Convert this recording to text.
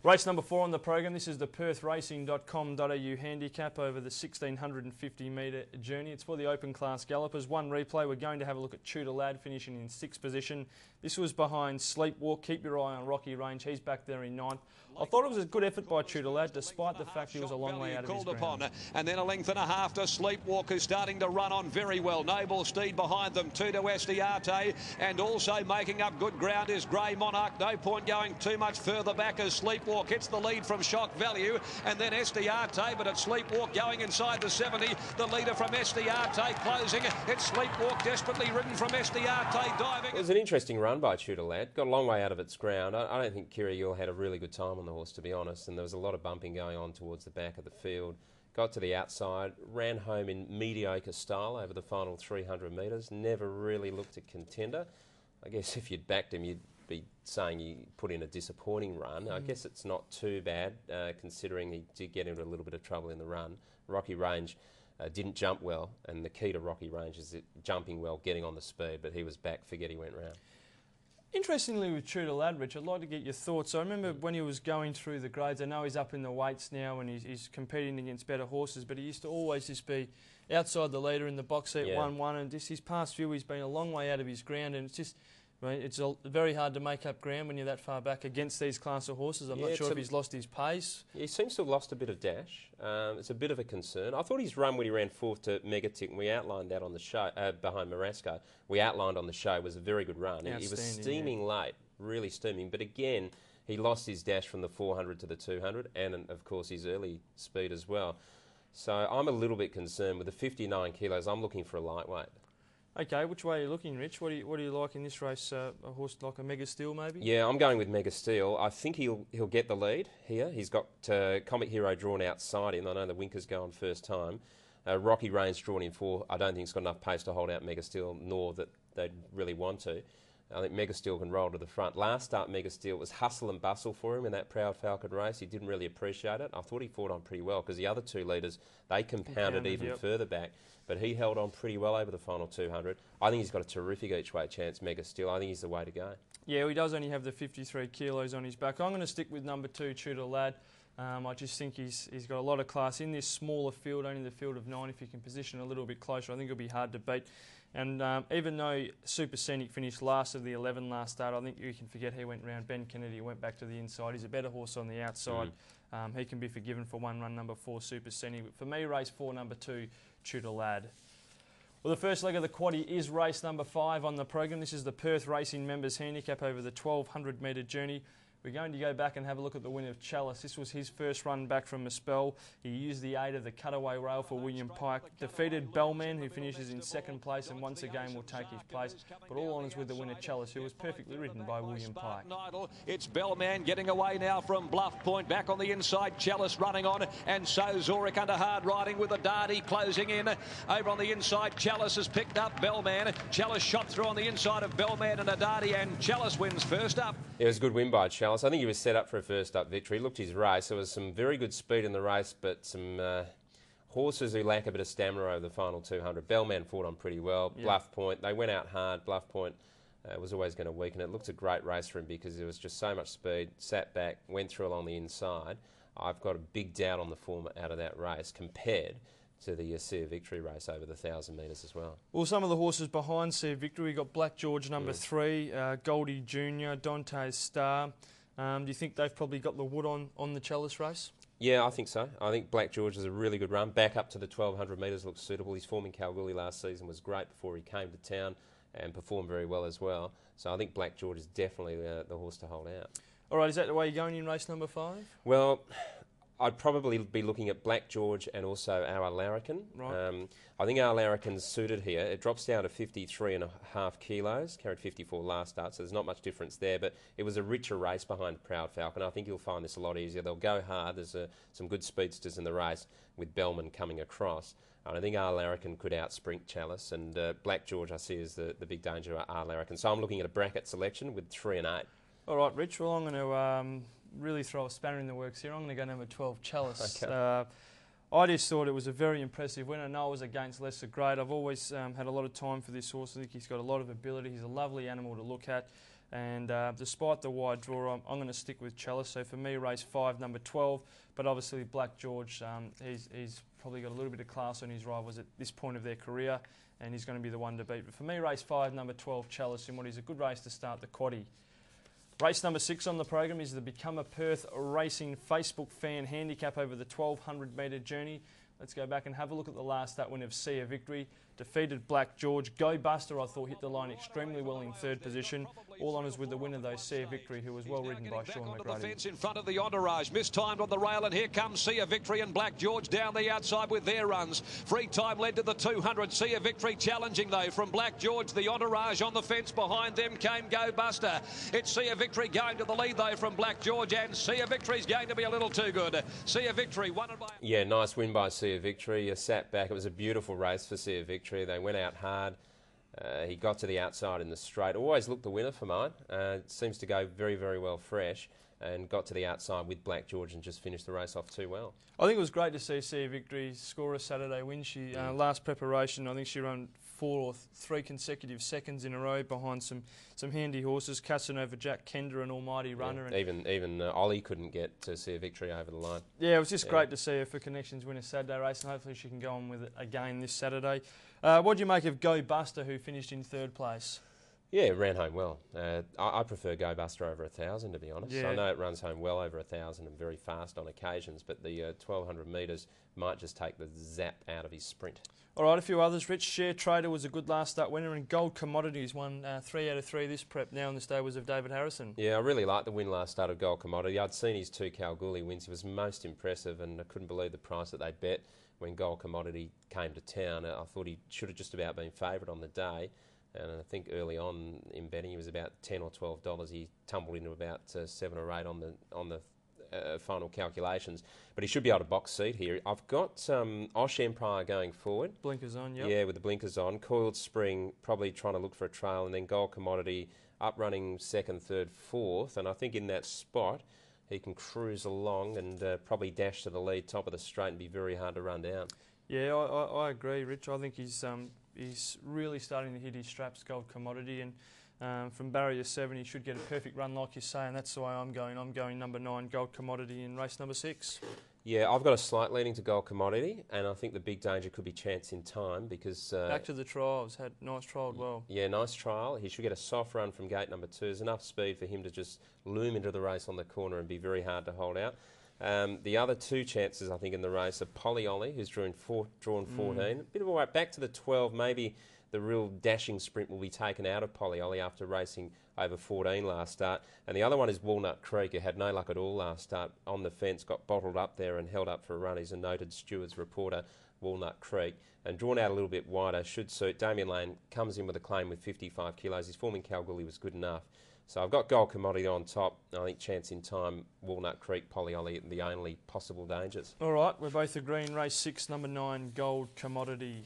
Race number 4 on the program. This is the perthracing.com.au handicap over the 1650 metre journey. It's for the open class gallopers. One replay. We're going to have a look at Tudor Lad finishing in 6th position. This was behind Sleepwalk. Keep your eye on Rocky Range. He's back there in 9th. I thought it was a good effort by Tudor Lad, despite the fact he was a long way out of his ground. And then a length and a half to Sleepwalk, who's starting to run on very well. Noble Steed behind them, Tudo Estiarte, and also making up good ground is Grey Monarch. No point going too much further back as Sleepwalk hits the lead from Shock Value, and then Estiarte, but it's Sleepwalk going inside the 70. The leader from Estiarte closing. It's Sleepwalk desperately ridden from Estiarte diving. It was an interesting run by Tudor Lad. Got a long way out of its ground. I don't think Kira Yule had a really good time on the horse, to be honest, and there was a lot of bumping going on towards the back of the field. Got to the outside, ran home in mediocre style over the final 300 metres. Never really looked a contender. I guess if you'd backed him, you'd be saying you put in a disappointing run. I guess it's not too bad, considering he did get into a little bit of trouble in the run. Rocky Range didn't jump well, and the key to Rocky Range is jumping well, getting on the speed, but he was back, forget he went round. Interestingly, with Tudor Lad, Rich, I'd like to get your thoughts. I remember when he was going through the grades, I know he's up in the weights now and he's competing against better horses, but he used to always just be outside the leader in the box seat, 1-1, and just his past few, he's been a long way out of his ground, and it's just... Right, it's very hard to make up ground when you're that far back against these class of horses. I'm not sure if he's lost his pace. He seems to have lost a bit of dash. It's a bit of a concern. I thought his run when he ran 4th to Megatick, and we outlined that on the show, behind Marasco, we outlined on the show, was a very good run. He was steaming late, really steaming, but again, he lost his dash from the 400 to the 200, and of course his early speed as well. So I'm a little bit concerned with the 59 kilos. I'm looking for a lightweight. Okay, which way are you looking, Rich? What do you like in this race? A horse like a Mega Steel, maybe? Yeah, I'm going with Mega Steel. I think he'll get the lead here. He's got Comic Hero drawn outside him. I know the Winkers go on first time. Rocky Range drawn in 4. I don't think it's got enough pace to hold out Mega Steel, nor that they'd really want to. I think Mega Steel can roll to the front. Last start, Mega Steel was hustle and bustle for him in that Proud Falcon race. He didn't really appreciate it. I thought he fought on pretty well because the other two leaders, they compounded even further back. But he held on pretty well over the final 200. I think he's got a terrific each-way chance, Mega Steel. I think he's the way to go. Yeah, he does only have the 53 kilos on his back. I'm going to stick with number 2, Tudor Lad. I just think he's got a lot of class in this smaller field, only the field of 9. If he can position a little bit closer, I think it'll be hard to beat. And even though Super Scenic finished last of the 11 last start, I think you can forget he went round. Ben Kennedy went back to the inside. He's a better horse on the outside. He can be forgiven for one run, number 4, Super Scenic. For me, race 4, number 2, Tudor Lad. Well, the first leg of the quaddie is race number 5 on the program. This is the Perth Racing Members Handicap over the 1200 metre journey. We're going to go back and have a look at the winner of Chalice. This was his first run back from a spell. He used the aid of the cutaway rail for William Pike. Defeated Bellman, who finishes in 2nd place and once again will take his place. But all honours with the winner Chalice, who was perfectly ridden by William Pike. It's Bellman getting away now from Bluff Point. Back on the inside, Chalice running on. And so Zoric under hard riding with Adadi closing in. Over on the inside, Chalice has picked up Bellman. Chalice shot through on the inside of Bellman and Adadi, and Chalice wins first up. It was a good win by Chalice. I think he was set up for a first-up victory. He looked his race. There was some very good speed in the race, but some horses who lack a bit of stamina over the final 200. Bellman fought on pretty well. Bluff Point, they went out hard. Bluff Point was always going to weaken. It looked a great race for him because there was just so much speed. Sat back, went through along the inside. I've got a big doubt on the form out of that race compared to the Sea of Victory race over the 1,000 metres as well. Well, some of the horses behind Sea of Victory, we got Black George number 3, Goldie Jr., Dante's Star. Do you think they've probably got the wood on the Chalice race? Yeah, I think so. I think Black George is a really good run. Back up to the 1,200 metres looks suitable. His form in Kalgoorlie last season was great before he came to town and performed very well as well. So I think Black George is definitely the horse to hold out. All right, is that the way you're going in race number 5? Well, I'd probably be looking at Black George and also Our Larrikin. Right. I think Our Larrikin's suited here. It drops down to 53.5 kilos, carried 54 last start, so there's not much difference there, but it was a richer race behind Proud Falcon. I think you'll find this a lot easier. They'll go hard. There's some good speedsters in the race with Bellman coming across. And I think Our Larrikin could outsprint Chalice, and Black George I see as the big danger of Our Larrikin. So I'm looking at a bracket selection with 3 and 8. All right, Rich, well, I'm going to really throw a spanner in the works here. I'm going to go number 12, Chalice. Okay. I just thought it was a very impressive win. I know it was against Lesser Grade. I've always had a lot of time for this horse. I think he's got a lot of ability. He's a lovely animal to look at. And despite the wide draw, I'm going to stick with Chalice. So for me, race 5, number 12. But obviously, Black George, he's probably got a little bit of class on his rivals at this point of their career. And he's going to be the one to beat. But for me, race 5, number 12, Chalice, in what is a good race to start the quaddie. Race number 6 on the program is the Become a Perth Racing Facebook Fan Handicap over the 1,200 metre journey. Let's go back and have a look at the last start win of Sea Victory. Defeated Black George. Go Buster, I thought, hit the line extremely well in 3rd position. All honours with the winner, though, Sea Victory, who was well ridden by Sean McGrady. The fence in front of the Entourage, mistimed on the rail, and here comes Sea Victory and Black George down the outside with their runs. Free time led to the 200. Sea Victory challenging, though, from Black George. The Entourage on the fence. Behind them came Go Buster. It's Sea Victory going to the lead, though, from Black George, and Sea Victory's going to be a little too good. Sea Victory won it by... Yeah, nice win by Sea Victory. Sat back. It was a beautiful race for Sea Victory. They went out hard. He got to the outside in the straight. Always looked the winner for mine. Seems to go very, very well fresh, and got to the outside with Black George and just finished the race off too well. I think it was great to see Sea Victory score a Saturday win. She last preparation, I think she ran 4 or 3 consecutive seconds in a row behind some handy horses, Casanova, Jack Kender and Almighty Runner. Yeah, and even Ollie couldn't get to Sea Victory over the line. Yeah, it was just great to see her for Connections win a Saturday race, and hopefully she can go on with it again this Saturday. What do you make of Go Buster, who finished in 3rd place? Yeah, ran home well. I prefer Go Buster over 1,000, to be honest. Yeah. I know it runs home well over 1,000 and very fast on occasions, but the 1,200 metres might just take the zap out of his sprint. All right, a few others. Rich Share Trader was a good last start winner, and Gold Commodities won 3 out of 3 this prep. Now in the stables of David Harrison. Yeah, I really liked the win last start of Gold Commodity. I'd seen his 2 Kalgoorlie wins. He was most impressive, and I couldn't believe the price that they bet when Gold Commodity came to town. I thought he should have just about been favourite on the day. And I think early on in betting he was about $10 or $12. He tumbled into about 7 or 8 on the final calculations. But he should be able to box seat here. I've got Osh Empire going forward. Blinkers on, yep. Yeah, with the blinkers on. Coiled Spring probably trying to look for a trail, and then Gold Commodity up running 2nd, 3rd, 4th. And I think in that spot he can cruise along and probably dash to the lead, top of the straight, and be very hard to run down. Yeah, I agree, Rich. I think he's really starting to hit his straps, Gold Commodity, and from barrier 7 he should get a perfect run, like you say, and that's the way I'm going. I'm going number 9, Gold Commodity, in race number 6. Yeah, I've got a slight leaning to Gold Commodity, and I think the big danger could be Chance in Time, because... back to the trials, had nice trialled well. Yeah, nice trial. He should get a soft run from gate number 2. There's enough speed for him to just loom into the race on the corner and be very hard to hold out. The other 2 chances, I think, in the race are Polly Ollie, who's drawn 14. A bit of a way back to the 12. Maybe the real dashing sprint will be taken out of Polly Ollie after racing over 14 last start. And the other one is Walnut Creek, who had no luck at all last start on the fence, got bottled up there and held up for a run. He's a noted stewards reporter, Walnut Creek. And drawn out a little bit wider, should suit. Damien Lane comes in with a claim with 55 kilos. His form in Kalgoorlie was good enough. So I've got Gold Commodity on top. I think Chance in Time, Walnut Creek, Polly Ollie, the only possible dangers. All right, we're both agreeing. Race 6, number 9, Gold Commodity.